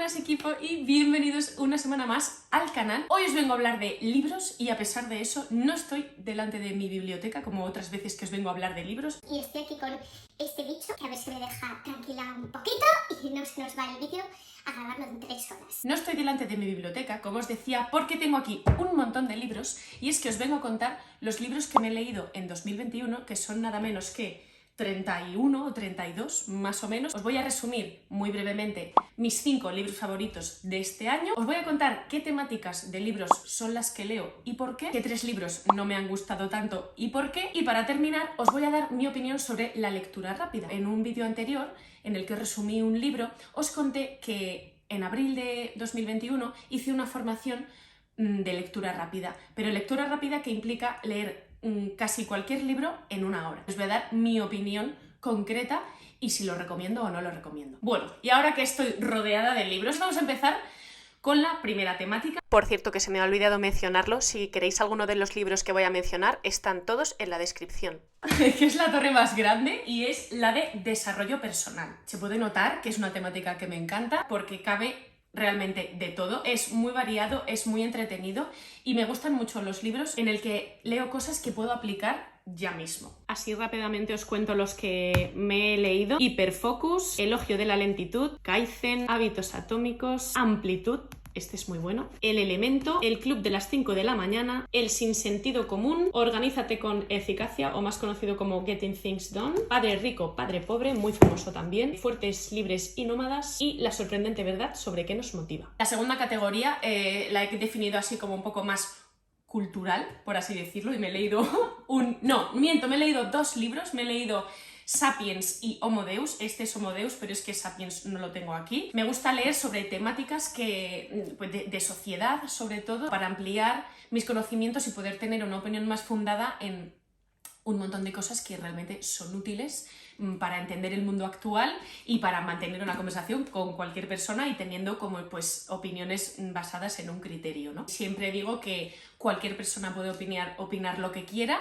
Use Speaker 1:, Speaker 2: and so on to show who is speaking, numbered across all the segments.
Speaker 1: buenas equipo y bienvenidos una semana más al canal. Hoy os vengo a hablar de libros y a pesar de eso no estoy delante de mi biblioteca como otras veces que os vengo a hablar de libros.
Speaker 2: Y estoy aquí con este bicho que a ver si me deja tranquila un poquito y no se nos va el vídeo a grabarlo en 3 horas.
Speaker 1: No estoy delante de mi biblioteca, como os decía, porque tengo aquí un montón de libros y es que os vengo a contar los libros que me he leído en 2021, que son nada menos que 31 o 32 más o menos. Os voy a resumir muy brevemente mis 5 libros favoritos de este año. Os voy a contar qué temáticas de libros son las que leo y por qué, qué 3 libros no me han gustado tanto y por qué, y para terminar os voy a dar mi opinión sobre la lectura rápida. En un vídeo anterior en el que resumí un libro os conté que en abril de 2021 hice una formación de lectura rápida, pero lectura rápida que implica leer casi cualquier libro en 1 hora. Os voy a dar mi opinión concreta y si lo recomiendo o no lo recomiendo. Bueno, y ahora que estoy rodeada de libros, vamos a empezar con la primera temática. Por cierto, que se me ha olvidado mencionarlo, si queréis alguno de los libros que voy a mencionar, están todos en la descripción. Que es la torre más grande y es la de desarrollo personal. Se puede notar que es una temática que me encanta porque cabe realmente de todo, es muy variado, es muy entretenido y me gustan mucho los libros en el que leo cosas que puedo aplicar ya mismo. Así rápidamente os cuento los que me he leído: Hiperfocus, Elogio de la lentitud, Kaizen, Hábitos atómicos, Amplitud, este es muy bueno, El elemento, El club de las 5 de la mañana, El sinsentido común, Organízate con eficacia, o más conocido como Getting Things Done, Padre rico, padre pobre, muy famoso también, Fuertes, libres y nómadas, y La sorprendente verdad sobre qué nos motiva. La segunda categoría la he definido así como un poco más cultural, por así decirlo, y me he leído me he leído 2 libros, me he leído Sapiens y Homo Deus. Este es Homo Deus, pero es que Sapiens no lo tengo aquí. Me gusta leer sobre temáticas pues de sociedad, sobre todo, para ampliar mis conocimientos y poder tener una opinión más fundada en un montón de cosas que realmente son útiles para entender el mundo actual y para mantener una conversación con cualquier persona y teniendo como pues opiniones basadas en un criterio, ¿no? Siempre digo que cualquier persona puede opinar lo que quiera,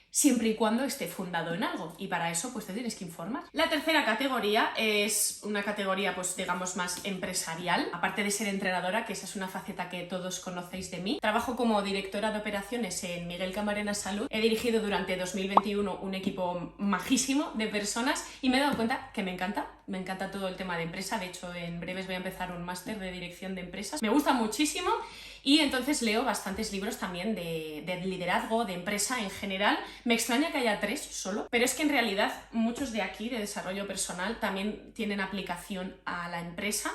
Speaker 1: siempre y cuando esté fundado en algo, y para eso pues te tienes que informar. La tercera categoría es una categoría pues digamos más empresarial, aparte de ser entrenadora, que esa es una faceta que todos conocéis de mí. Trabajo como directora de operaciones en Miguel Camarena Salud, he dirigido durante 2021 un equipo majísimo de personas y me he dado cuenta que me encanta todo el tema de empresa. De hecho, en breves voy a empezar un máster de dirección de empresas, me gusta muchísimo. Y entonces leo bastantes libros también de liderazgo, de empresa en general. Me extraña que haya 3 solo, pero es que en realidad muchos de aquí, de desarrollo personal, también tienen aplicación a la empresa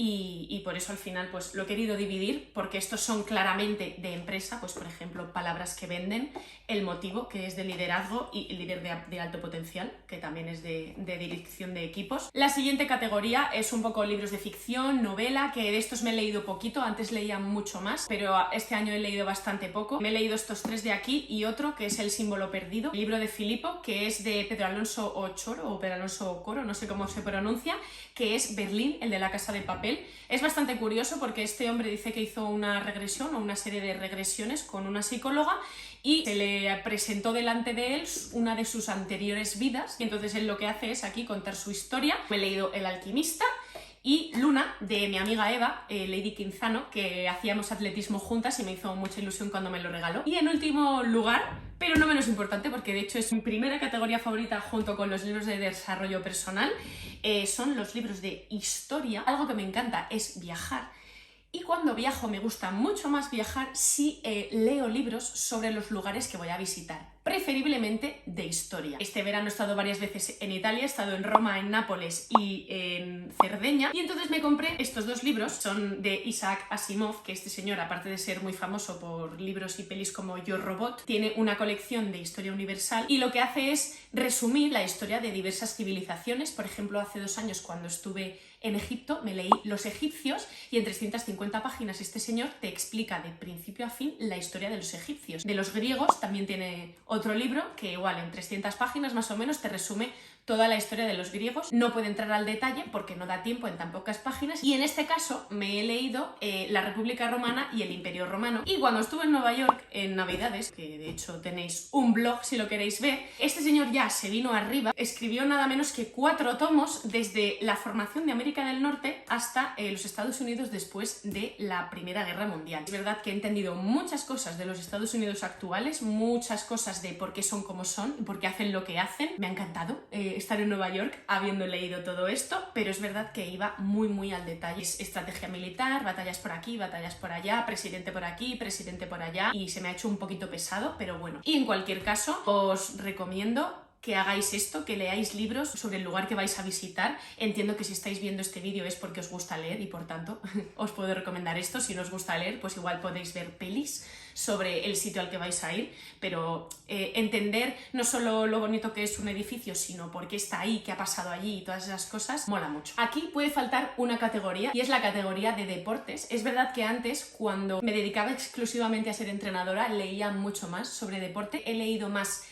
Speaker 1: y por eso al final pues lo he querido dividir, porque estos son claramente de empresa, pues por ejemplo, palabras que venden, El motivo, que es de liderazgo, y el líder de alto potencial, que también es de dirección de equipos. La siguiente categoría es un poco libros de ficción, novela, que de estos me he leído poquito, antes leía mucho más, pero este año he leído bastante poco. Me he leído estos 3 de aquí y otro que es El símbolo perdido, el libro de Filipo, que es de Pedro Alonso Ochoro o Pedro Alonso Ocoro, no sé cómo se pronuncia, que es Berlín, el de la casa de papel. Es bastante curioso porque este hombre dice que hizo una regresión o una serie de regresiones con una psicóloga y se le presentó delante de él una de sus anteriores vidas, y entonces él lo que hace es aquí contar su historia. Me he leído El alquimista y Luna, de mi amiga Eva, Lady Quinzano, que hacíamos atletismo juntas y me hizo mucha ilusión cuando me lo regaló. Y en último lugar, pero no menos importante, porque de hecho es mi primera categoría favorita junto con los libros de desarrollo personal, son los libros de historia. Algo que me encanta es viajar. Y cuando viajo me gusta mucho más viajar si leo libros sobre los lugares que voy a visitar, preferiblemente de historia. Este verano he estado varias veces en Italia, he estado en Roma, en Nápoles y en Cerdeña, y entonces me compré estos 2 libros. Son de Isaac Asimov, que este señor, aparte de ser muy famoso por libros y pelis como Yo Robot, tiene una colección de historia universal y lo que hace es resumir la historia de diversas civilizaciones. Por ejemplo, hace 2 años cuando estuve en Egipto me leí Los egipcios y en 350 páginas este señor te explica de principio a fin la historia de los egipcios. De los griegos también tiene otro libro que igual en 300 páginas más o menos te resume toda la historia de los griegos. No puedo entrar al detalle porque no da tiempo en tan pocas páginas, y en este caso me he leído la República Romana y el Imperio Romano. Y cuando estuve en Nueva York en Navidades, que de hecho tenéis un blog si lo queréis ver, este señor ya se vino arriba, escribió nada menos que 4 tomos desde la formación de América del Norte hasta los Estados Unidos después de la Primera Guerra Mundial. Es verdad que he entendido muchas cosas de los Estados Unidos actuales, muchas cosas de por qué son como son y por qué hacen lo que hacen. Me ha encantado estar en Nueva York habiendo leído todo esto, pero es verdad que iba muy al detalle. Es estrategia militar, batallas por aquí, batallas por allá, presidente por aquí, presidente por allá, y se me ha hecho un poquito pesado, pero bueno. Y en cualquier caso, os recomiendo que hagáis esto, que leáis libros sobre el lugar que vais a visitar. Entiendo que si estáis viendo este vídeo es porque os gusta leer y por tanto os puedo recomendar esto. Si no os gusta leer, pues igual podéis ver pelis sobre el sitio al que vais a ir, pero entender no solo lo bonito que es un edificio, sino por qué está ahí, qué ha pasado allí y todas esas cosas, mola mucho. Aquí puede faltar una categoría y es la categoría de deportes. Es verdad que antes, cuando me dedicaba exclusivamente a ser entrenadora, leía mucho más sobre deporte. He leído más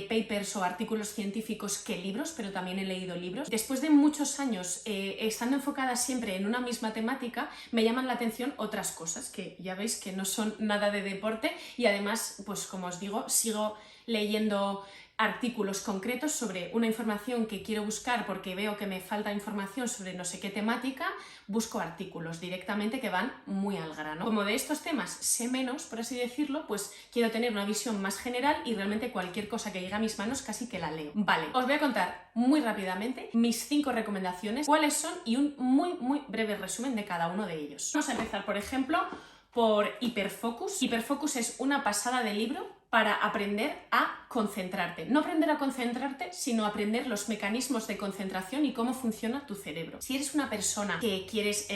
Speaker 1: papers o artículos científicos que libros, pero también he leído libros. Después de muchos años estando enfocada siempre en una misma temática, me llaman la atención otras cosas que ya veis que no son nada de deporte, y además, pues como os digo, sigo leyendo artículos concretos sobre una información que quiero buscar porque veo que me falta información sobre no sé qué temática. Busco artículos directamente que van muy al grano. Como de estos temas sé menos, por así decirlo, pues quiero tener una visión más general y realmente cualquier cosa que llegue a mis manos casi que la leo. Vale, os voy a contar muy rápidamente mis 5 recomendaciones, cuáles son y un muy breve resumen de cada uno de ellos. Vamos a empezar, por ejemplo, por Hiperfocus. Hiperfocus es una pasada de libro para aprender a concentrarte. No aprender a concentrarte, sino aprender los mecanismos de concentración y cómo funciona tu cerebro. Si eres una persona que quieres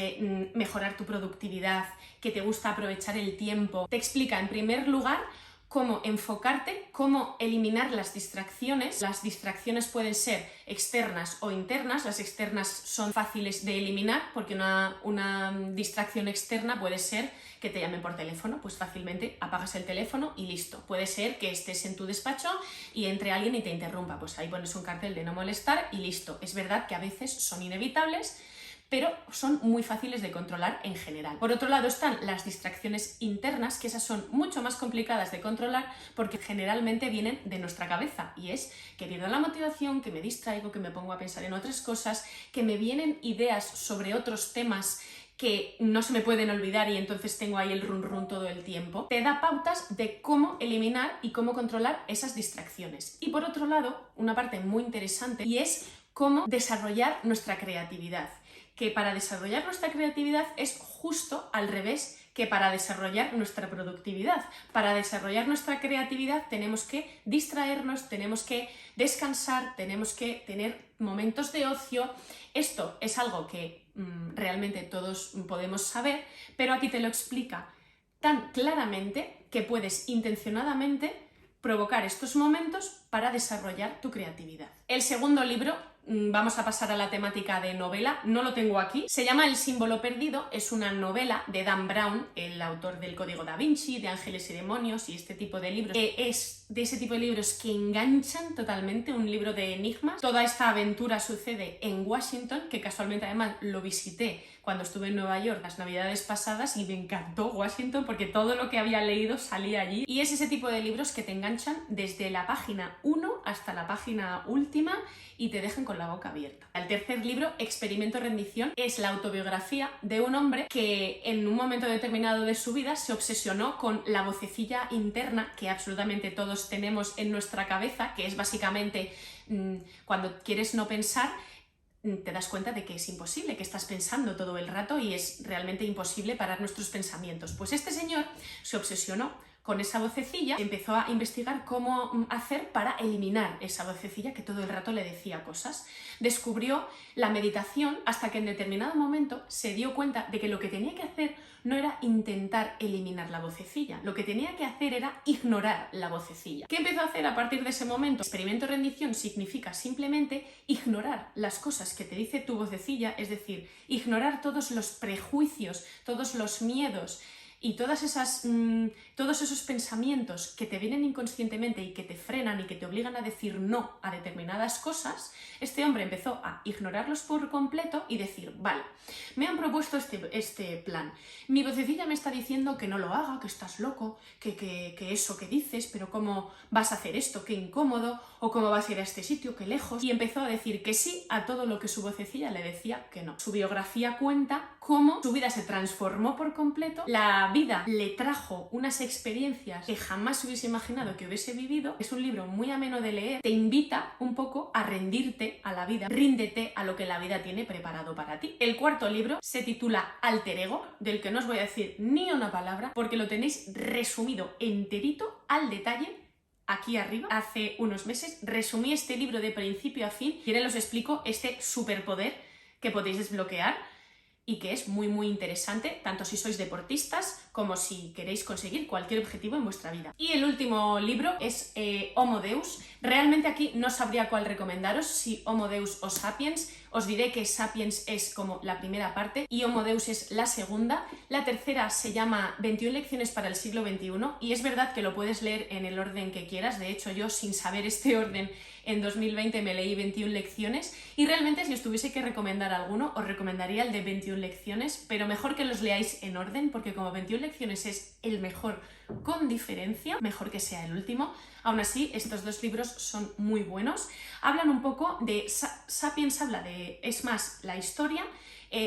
Speaker 1: mejorar tu productividad, que te gusta aprovechar el tiempo, te explica en primer lugar cómo enfocarte, cómo eliminar las distracciones. Las distracciones pueden ser externas o internas. Las externas son fáciles de eliminar porque una distracción externa puede ser que te llamen por teléfono, pues fácilmente apagas el teléfono y listo. Puede ser que estés en tu despacho y entre alguien y te interrumpa, pues ahí pones un cartel de no molestar y listo. Es verdad que a veces son inevitables, pero son muy fáciles de controlar en general. Por otro lado están las distracciones internas, que esas son mucho más complicadas de controlar porque generalmente vienen de nuestra cabeza, y es que pierdo la motivación, que me distraigo, que me pongo a pensar en otras cosas, que me vienen ideas sobre otros temas que no se me pueden olvidar y entonces tengo ahí el run todo el tiempo. Te da pautas de cómo eliminar y cómo controlar esas distracciones. Y por otro lado, una parte muy interesante, y es cómo desarrollar nuestra creatividad. Que para desarrollar nuestra creatividad es justo al revés que para desarrollar nuestra productividad. Para desarrollar nuestra creatividad tenemos que distraernos, tenemos que descansar, tenemos que tener momentos de ocio. Esto es algo que realmente todos podemos saber, pero aquí te lo explica tan claramente que puedes intencionadamente provocar estos momentos para desarrollar tu creatividad. El segundo libro, vamos a pasar a la temática de novela, no lo tengo aquí, se llama El símbolo perdido, es una novela de Dan Brown, el autor del Código Da Vinci, de Ángeles y Demonios y este tipo de libros. Es de ese tipo de libros que enganchan totalmente, un libro de enigmas. Toda esta aventura sucede en Washington, que casualmente además lo visité cuando estuve en Nueva York las navidades pasadas y me encantó Washington porque todo lo que había leído salía allí. Y es ese tipo de libros que te enganchan desde la página 1 hasta la página última y te dejan con la boca abierta. El tercer libro, Experimento Rendición, es la autobiografía de un hombre que en un momento determinado de su vida se obsesionó con la vocecilla interna que absolutamente todos tenemos en nuestra cabeza, que es básicamente cuando quieres no pensar, te das cuenta de que es imposible, que estás pensando todo el rato y es realmente imposible parar nuestros pensamientos. Pues este señor se obsesionó con esa vocecilla y empezó a investigar cómo hacer para eliminar esa vocecilla que todo el rato le decía cosas. Descubrió la meditación hasta que en determinado momento se dio cuenta de que lo que tenía que hacer no era intentar eliminar la vocecilla, lo que tenía que hacer era ignorar la vocecilla. ¿Qué empezó a hacer a partir de ese momento? Experimento rendición significa simplemente ignorar las cosas que te dice tu vocecilla, es decir, ignorar todos los prejuicios, todos los miedos, y todos esos pensamientos que te vienen inconscientemente y que te frenan y que te obligan a decir no a determinadas cosas, este hombre empezó a ignorarlos por completo y decir, vale, me han propuesto este plan, mi vocecilla me está diciendo que no lo haga, que estás loco, que eso que dices, pero ¿cómo vas a hacer esto? Qué incómodo, o cómo vas a ir a este sitio, qué lejos, y empezó a decir que sí a todo lo que su vocecilla le decía que no. Su biografía cuenta cómo su vida se transformó por completo, la vida le trajo unas experiencias que jamás hubiese imaginado que hubiese vivido. Es un libro muy ameno de leer, te invita un poco a rendirte a la vida, ríndete a lo que la vida tiene preparado para ti. El cuarto libro se titula Alter Ego, del que no os voy a decir ni una palabra porque lo tenéis resumido enterito al detalle aquí arriba. Hace unos meses resumí este libro de principio a fin y ahora os explico este superpoder que podéis desbloquear y que es muy muy interesante, tanto si sois deportistas como si queréis conseguir cualquier objetivo en vuestra vida. Y el último libro es Homo Deus. Realmente aquí no sabría cuál recomendaros, si Homo Deus o Sapiens. Os diré que Sapiens es como la primera parte y Homo Deus es la segunda. La tercera se llama 21 lecciones para el siglo XXI y es verdad que lo puedes leer en el orden que quieras. De hecho, yo sin saber este orden en 2020 me leí 21 lecciones y realmente si os tuviese que recomendar alguno, os recomendaría el de 21 lecciones, pero mejor que los leáis en orden porque como 21 lecciones es el mejor con diferencia, mejor que sea el último. Aún así, estos dos libros son muy buenos. Hablan un poco de... Sapiens habla de, es más, la historia,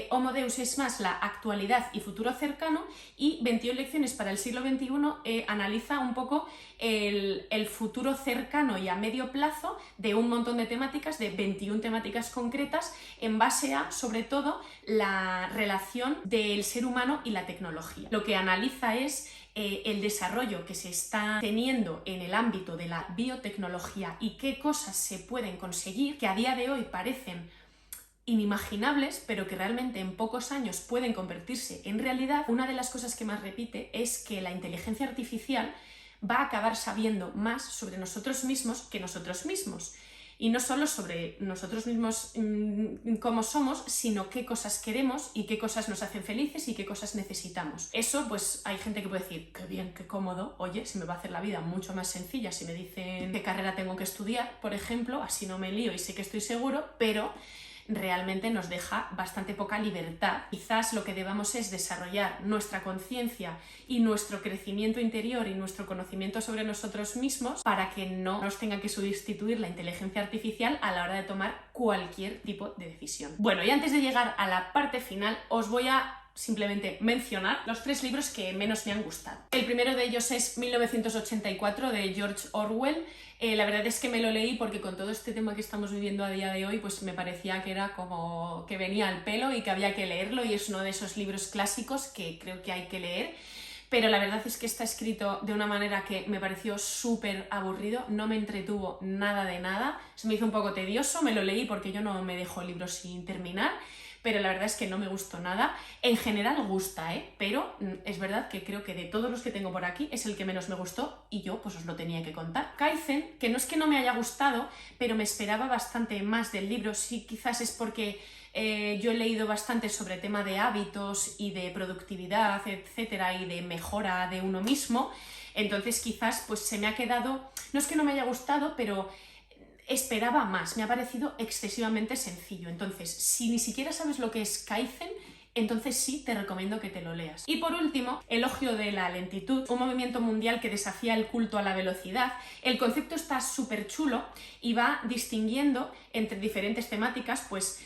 Speaker 1: Homo Deus es más la actualidad y futuro cercano, y 21 lecciones para el siglo XXI analiza un poco el futuro cercano y a medio plazo de un montón de temáticas, de 21 temáticas concretas, en base a, sobre todo, la relación del ser humano y la tecnología. Lo que analiza es el desarrollo que se está teniendo en el ámbito de la biotecnología y qué cosas se pueden conseguir que a día de hoy parecen inimaginables, pero que realmente en pocos años pueden convertirse en realidad. Una de las cosas que más repite es que la inteligencia artificial va a acabar sabiendo más sobre nosotros mismos que nosotros mismos. Y no solo sobre nosotros mismos cómo somos, sino qué cosas queremos y qué cosas nos hacen felices y qué cosas necesitamos. Eso, pues hay gente que puede decir, qué bien, qué cómodo, oye, se me va a hacer la vida mucho más sencilla si me dicen qué carrera tengo que estudiar, por ejemplo, así no me lío y sé que estoy seguro, pero realmente nos deja bastante poca libertad. Quizás lo que debamos es desarrollar nuestra conciencia y nuestro crecimiento interior y nuestro conocimiento sobre nosotros mismos para que no nos tenga que sustituir la inteligencia artificial a la hora de tomar cualquier tipo de decisión. Bueno, y antes de llegar a la parte final, os voy a simplemente mencionar los 3 libros que menos me han gustado. El primero de ellos es 1984 de George Orwell. La verdad es que me lo leí porque con todo este tema que estamos viviendo a día de hoy, pues me parecía que era como que venía al pelo y que había que leerlo, y es uno de esos libros clásicos que creo que hay que leer. Pero la verdad es que está escrito de una manera que me pareció súper aburrido, no me entretuvo nada de nada, se me hizo un poco tedioso, me lo leí porque yo no me dejo libros sin terminar, pero la verdad es que no me gustó nada. En general gusta, pero es verdad que creo que de todos los que tengo por aquí es el que menos me gustó y yo pues os lo tenía que contar. Kaizen, que no es que no me haya gustado, pero me esperaba bastante más del libro. Sí, quizás es porque yo he leído bastante sobre tema de hábitos y de productividad, etcétera, y de mejora de uno mismo, entonces quizás pues se me ha quedado, no es que no me haya gustado, pero esperaba más, me ha parecido excesivamente sencillo. Entonces, si ni siquiera sabes lo que es Kaizen, entonces sí te recomiendo que te lo leas. Y por último, Elogio de la lentitud, un movimiento mundial que desafía el culto a la velocidad. El concepto está súper chulo y va distinguiendo entre diferentes temáticas, pues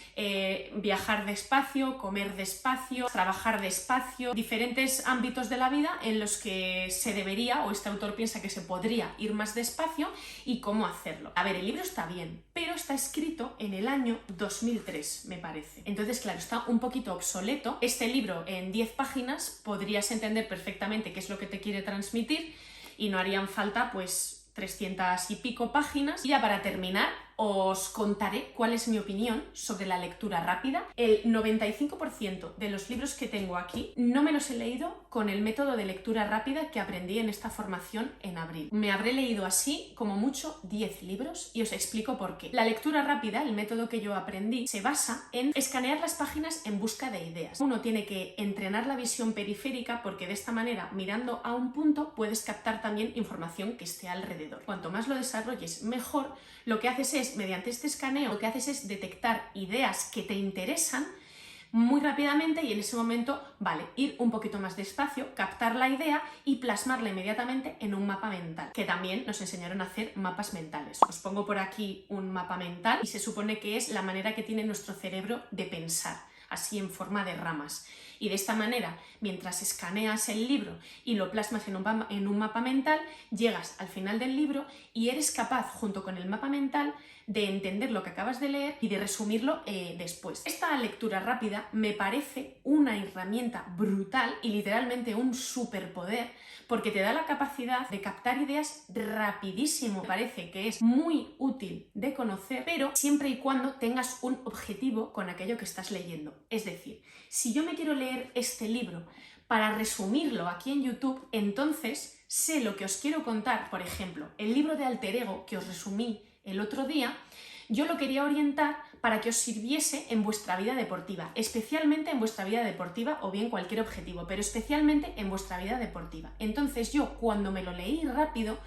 Speaker 1: viajar despacio, comer despacio, trabajar despacio, diferentes ámbitos de la vida en los que se debería, o este autor piensa que se podría ir más despacio, y cómo hacerlo. A ver, el libro está bien, pero está escrito en el año 2003, me parece. Entonces, claro, está un poquito obsoleto. Este libro en 10 páginas podrías entender perfectamente qué es lo que te quiere transmitir y no harían falta pues 300 y pico páginas. Y ya para terminar, os contaré cuál es mi opinión sobre la lectura rápida. El 95% de los libros que tengo aquí no me los he leído con el método de lectura rápida que aprendí en esta formación en abril. Me habré leído así como mucho 10 libros y os explico por qué. La lectura rápida, el método que yo aprendí, se basa en escanear las páginas en busca de ideas. Uno tiene que entrenar la visión periférica porque de esta manera, mirando a un punto, puedes captar también información que esté alrededor. Cuanto más lo desarrolles, mejor. Lo que haces es, mediante este escaneo, lo que haces es detectar ideas que te interesan muy rápidamente y en ese momento, vale, ir un poquito más despacio, captar la idea y plasmarla inmediatamente en un mapa mental, que también nos enseñaron a hacer mapas mentales. Os pongo por aquí un mapa mental y se supone que es la manera que tiene nuestro cerebro de pensar, así en forma de ramas. Y de esta manera, mientras escaneas el libro y lo plasmas en un mapa mental, llegas al final del libro y eres capaz, junto con el mapa mental, de entender lo que acabas de leer y de resumirlo después. Esta lectura rápida me parece una herramienta brutal y literalmente un superpoder porque te da la capacidad de captar ideas rapidísimo. Me parece que es muy útil de conocer, pero siempre y cuando tengas un objetivo con aquello que estás leyendo. Es decir, si yo me quiero leer este libro para resumirlo aquí en YouTube, entonces sé lo que os quiero contar. Por ejemplo, el libro de Alter Ego que os resumí el otro día, yo lo quería orientar para que os sirviese en vuestra vida deportiva, especialmente en vuestra vida deportiva o bien cualquier objetivo, pero especialmente en vuestra vida deportiva. Entonces yo, cuando me lo leí rápido,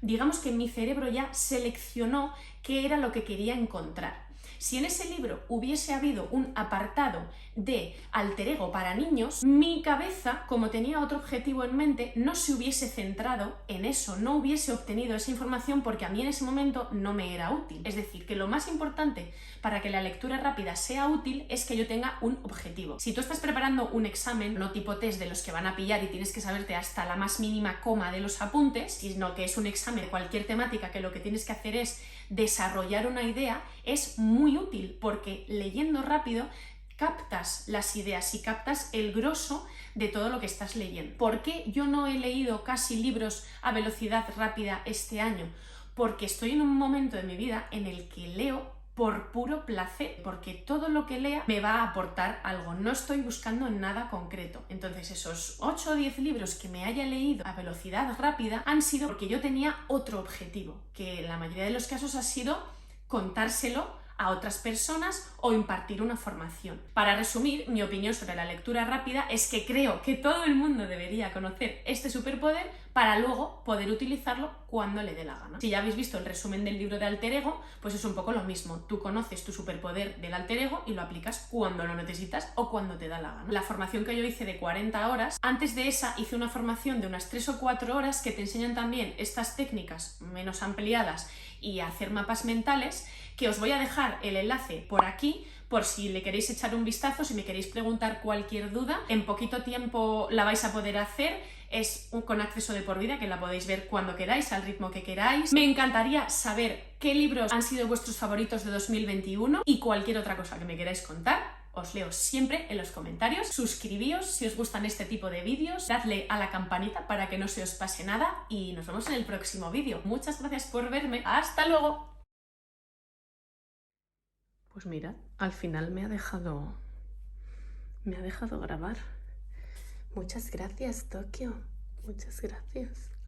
Speaker 1: digamos que mi cerebro ya seleccionó qué era lo que quería encontrar. Si en ese libro hubiese habido un apartado de Alter Ego para niños, mi cabeza, como tenía otro objetivo en mente, no se hubiese centrado en eso, no hubiese obtenido esa información porque a mí en ese momento no me era útil. Es decir, que lo más importante para que la lectura rápida sea útil es que yo tenga un objetivo. Si tú estás preparando un examen, no tipo test de los que van a pillar y tienes que saberte hasta la más mínima coma de los apuntes, sino que es un examen de cualquier temática que lo que tienes que hacer es desarrollar una idea, es muy útil porque leyendo rápido captas las ideas y captas el grosso de todo lo que estás leyendo. ¿Por qué yo no he leído casi libros a velocidad rápida este año? Porque estoy en un momento de mi vida en el que leo por puro placer, porque todo lo que lea me va a aportar algo, no estoy buscando nada concreto. Entonces esos 8 o 10 libros que me haya leído a velocidad rápida han sido porque yo tenía otro objetivo, que en la mayoría de los casos ha sido contárselo a otras personas o impartir una formación. Para resumir, mi opinión sobre la lectura rápida es que creo que todo el mundo debería conocer este superpoder para luego poder utilizarlo cuando le dé la gana. Si ya habéis visto el resumen del libro de Alter Ego, pues es un poco lo mismo. Tú conoces tu superpoder del Alter Ego y lo aplicas cuando lo necesitas o cuando te da la gana. La formación que yo hice de 40 horas, antes de esa hice una formación de unas 3 o 4 horas que te enseñan también estas técnicas menos ampliadas y a hacer mapas mentales, que os voy a dejar el enlace por aquí por si le queréis echar un vistazo, si me queréis preguntar cualquier duda. En poquito tiempo la vais a poder hacer, es con acceso de por vida, que la podéis ver cuando queráis, al ritmo que queráis. Me encantaría saber qué libros han sido vuestros favoritos de 2021 y cualquier otra cosa que me queráis contar. Os leo siempre en los comentarios. Suscribíos si os gustan este tipo de vídeos, dadle a la campanita para que no se os pase nada y nos vemos en el próximo vídeo. Muchas gracias por verme. ¡Hasta luego! Pues mirad, al final me ha dejado grabar. Muchas gracias, Tokio. Muchas gracias.